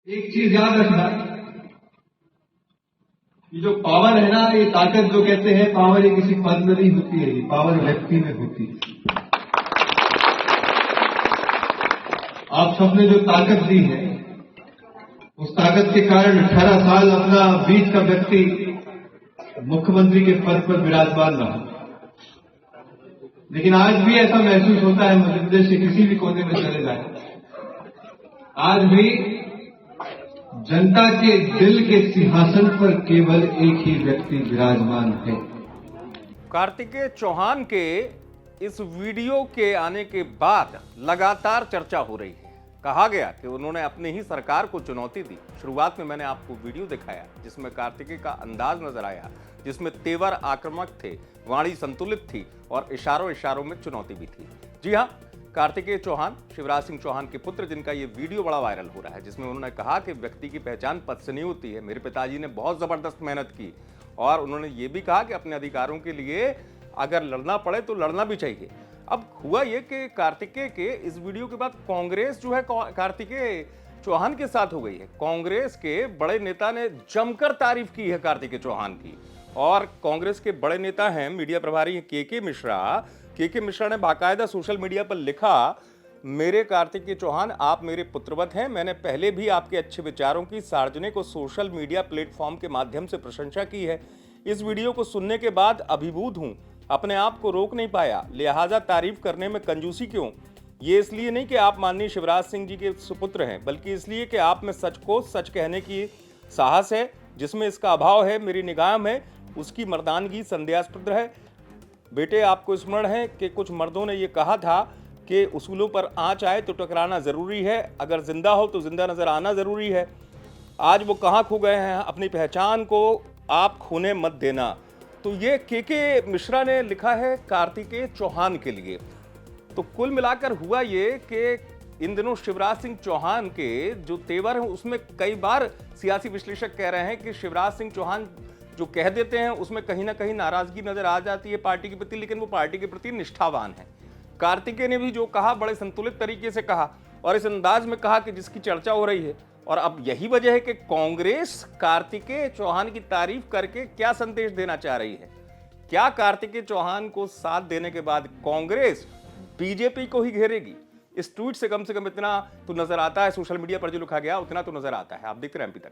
एक चीज याद रखना, ये जो पावर है ना, ये ताकत जो कहते हैं, पावर ये किसी पद में नहीं होती है, ये पावर व्यक्ति में होती है। आप सबने जो ताकत दी है, उस ताकत के कारण 18 साल अपना बीच का व्यक्ति मुख्यमंत्री के पद पर विराजमान रहा। लेकिन आज भी ऐसा महसूस होता है, मध्य प्रदेश के किसी भी कोने में चले जाए, आज भी जनता के दिल के सिंहासन पर केवल एक ही व्यक्ति विराजमान है। कार्तिकेय चौहान के इस वीडियो के आने के बाद लगातार चर्चा हो रही है। कहा गया कि उन्होंने अपनी ही सरकार को चुनौती दी। शुरुआत में मैंने आपको वीडियो दिखाया जिसमें कार्तिकेय का अंदाज नजर आया, जिसमें तेवर आक्रामक थे, वाणी संतुलित थी और इशारों इशारों में चुनौती भी थी। जी हां, कार्तिकेय चौहान, शिवराज सिंह चौहान के पुत्र, जिनका ये वीडियो बड़ा वायरल हो रहा है, जिसमें उन्होंने कहा कि व्यक्ति की पहचान पद से नहीं होती है। मेरे पिताजी ने बहुत जबरदस्त मेहनत की और उन्होंने ये भी कहा कि अपने अधिकारों के लिए अगर लड़ना पड़े तो लड़ना भी चाहिए। अब हुआ ये कि कार्तिकेय के इस वीडियो के बाद कांग्रेस जो है कार्तिकेय चौहान के साथ हो गई है। कांग्रेस के बड़े नेता ने जमकर तारीफ की है कार्तिकेय चौहान की, और कांग्रेस के बड़े नेता हैं, मीडिया प्रभारी के मिश्रा ने बाकायदा सोशल मीडिया पर लिखा, मेरे कार्तिकेय चौहान, आप मेरे पुत्रवत हैं। मैंने पहले भी आपके अच्छे विचारों की सार्वजनिक और सोशल मीडिया प्लेटफॉर्म के माध्यम से प्रशंसा की है। इस वीडियो को सुनने के बाद अभिभूत हूं, अपने आप को रोक नहीं पाया, लिहाजा तारीफ करने में कंजूसी क्यों। ये इसलिए नहीं कि आप माननीय शिवराज सिंह जी के सुपुत्र हैं, बल्कि इसलिए कि आप में सच को सच कहने की साहस है। जिसमें इसका अभाव है, मेरी निगाह में उसकी मर्दानगी संदेहास्पद है। बेटे, आपको स्मरण है कि कुछ मर्दों ने ये कहा था कि उसूलों पर आंच आए तो टकराना जरूरी है, अगर जिंदा हो तो जिंदा नजर आना जरूरी है। आज वो कहाँ खो गए हैं, अपनी पहचान को आप खोने मत देना। तो ये के मिश्रा ने लिखा है कार्तिकेय चौहान के लिए। तो कुल मिलाकर हुआ ये कि इन दिनों शिवराज सिंह चौहान के जो तेवर हैं, उसमें कई बार सियासी विश्लेषक कह रहे हैं कि शिवराज सिंह चौहान जो कह देते हैं उसमें कहीं ना कहीं नाराजगी नजर आ जाती है पार्टी के प्रति, लेकिन वो पार्टी के प्रति निष्ठावान है। कार्तिकेय ने भी जो कहा बड़े संतुलित तरीके से कहा और इस अंदाज में कहा कि जिसकी चर्चा हो रही है। और अब यही वजह है कि कांग्रेस कार्तिकेय चौहान की तारीफ करके क्या संदेश देना चाह रही है। क्या कार्तिकेय चौहान को साथ देने के बाद कांग्रेस बीजेपी को ही घेरेगी? इस ट्वीट से कम इतना तो नजर आता है, सोशल मीडिया पर जो लिखा गया उतना तो नजर आता है। आप देखते रहे एमपी तक।